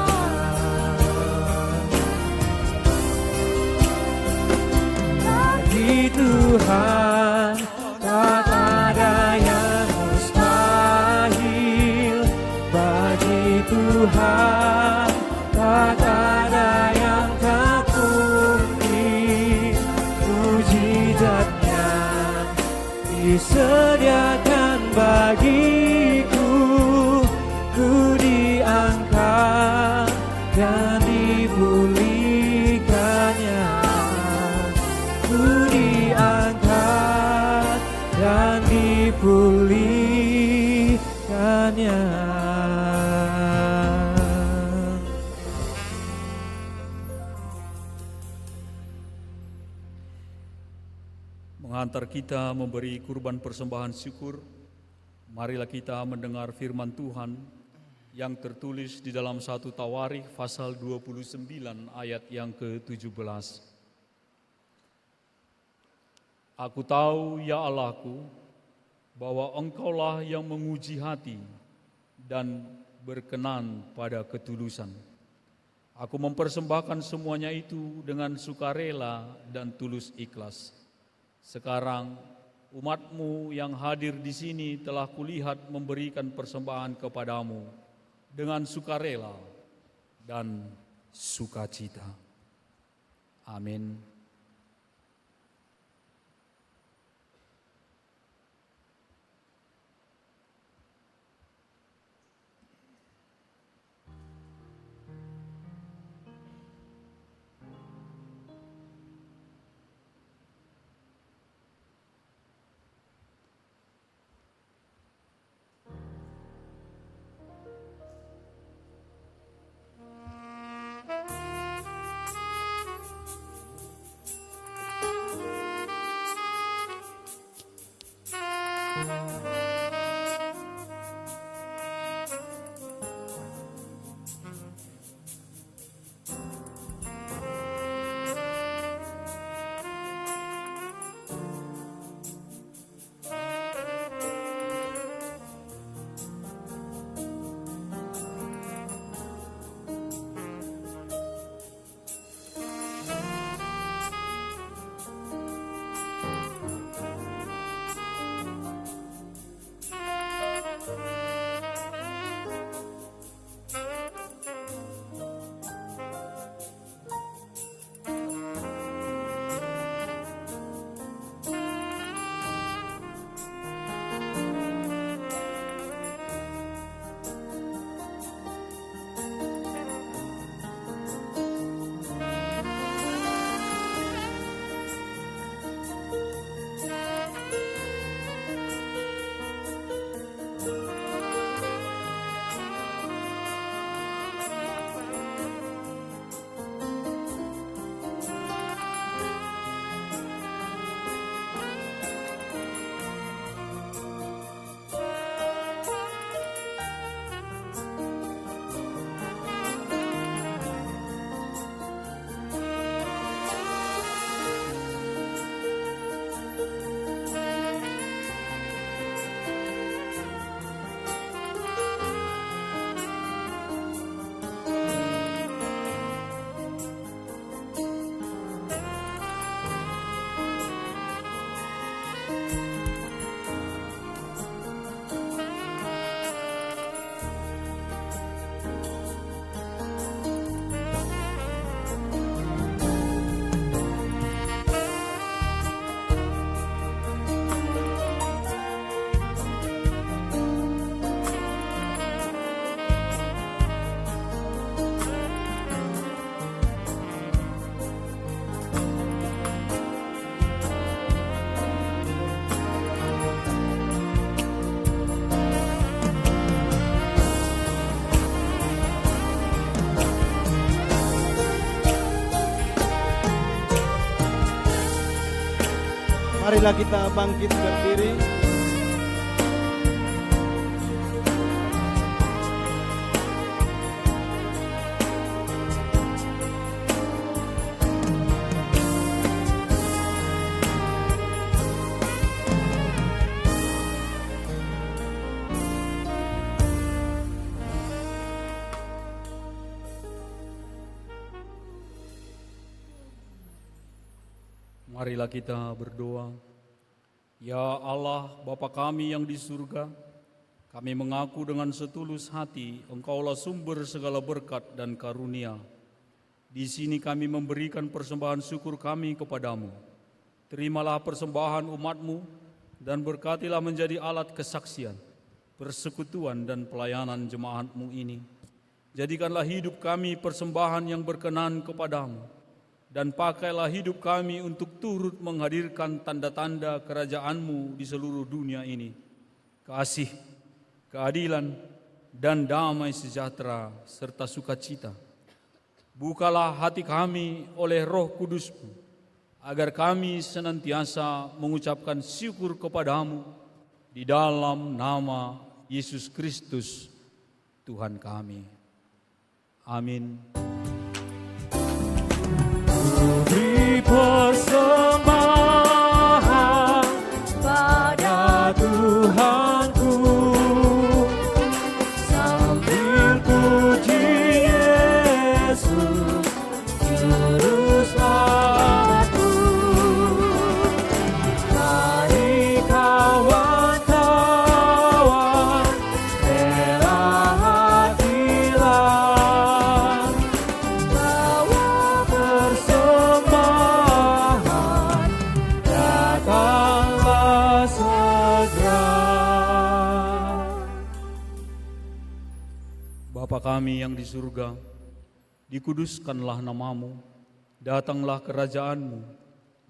Bagi Tuhan tak ada yang mustahil. Bagi Tuhan tak ada yang tak mungkin. Mujizatnya disediakan bagiku, ku diangkat dan dipulihkannya. Ku diangkat dan dipulihkannya. Mengantar kita memberi kurban persembahan syukur, marilah kita mendengar firman Tuhan yang tertulis di dalam 1 Tawarikh pasal 29 ayat yang ke-17. Aku tahu ya Allahku, bahwa Engkaulah yang menguji hati dan berkenan pada ketulusan. Aku mempersembahkan semuanya itu dengan sukarela dan tulus ikhlas. Sekarang umat-Mu yang hadir di sini telah kulihat memberikan persembahan kepadamu dengan sukarela dan sukacita. Amin. Marilah kita bangkit berdiri. Marilah kita berdoa. Ya Allah, Bapa kami yang di surga, kami mengaku dengan setulus hati Engkaulah sumber segala berkat dan karunia. Di sini kami memberikan persembahan syukur kami kepadamu. Terimalah persembahan umat-Mu dan berkatilah menjadi alat kesaksian, persekutuan dan pelayanan jemaat-Mu ini. Jadikanlah hidup kami persembahan yang berkenan kepadamu. Dan pakailah hidup kami untuk turut menghadirkan tanda-tanda kerajaan-Mu di seluruh dunia ini. Kasih, keadilan, dan damai sejahtera serta sukacita. Bukalah hati kami oleh Roh Kudus-Mu, agar kami senantiasa mengucapkan syukur kepadamu di dalam nama Yesus Kristus, Tuhan kami. Amin. Beri persembahan pada Tuhanku, sambil puji Yesus, Juru Selamatku. Mari kawan-kawan, rela hatilah, bawa persembahan, datanglah segera. Bapa kami yang di surga, dikuduskanlah namamu, datanglah kerajaan-Mu,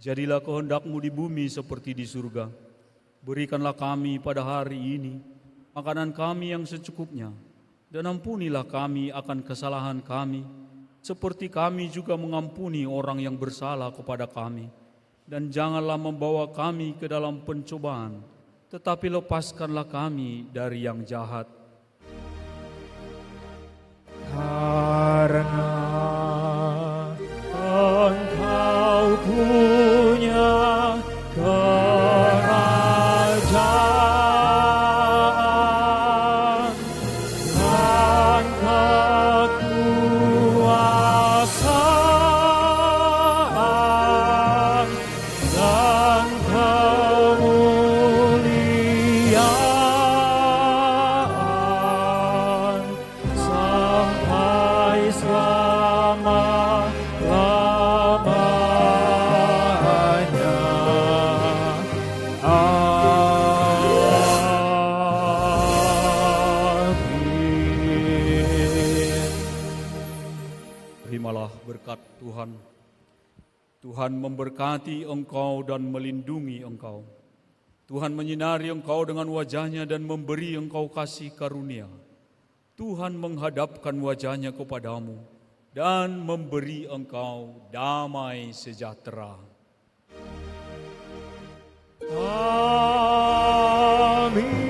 jadilah kehendak-Mu di bumi seperti di surga. Berikanlah kami pada hari ini makanan kami yang secukupnya, dan ampunilah kami akan kesalahan kami, seperti kami juga mengampuni orang yang bersalah kepada kami. Dan janganlah membawa kami ke dalam pencobaan, tetapi lepaskanlah kami dari yang jahat. Karena Engkau punya kerajaan dan kekuasaan dan kemuliaan sampai selama-lamanya. Amin. Terimalah berkat Tuhan. Tuhan memberkati engkau dan melindungi engkau. Tuhan menyinari engkau dengan wajah-Nya dan memberi engkau kasih karunia. Tuhan menghadapkan wajah-Nya kepadamu dan memberi engkau damai sejahtera. Amin.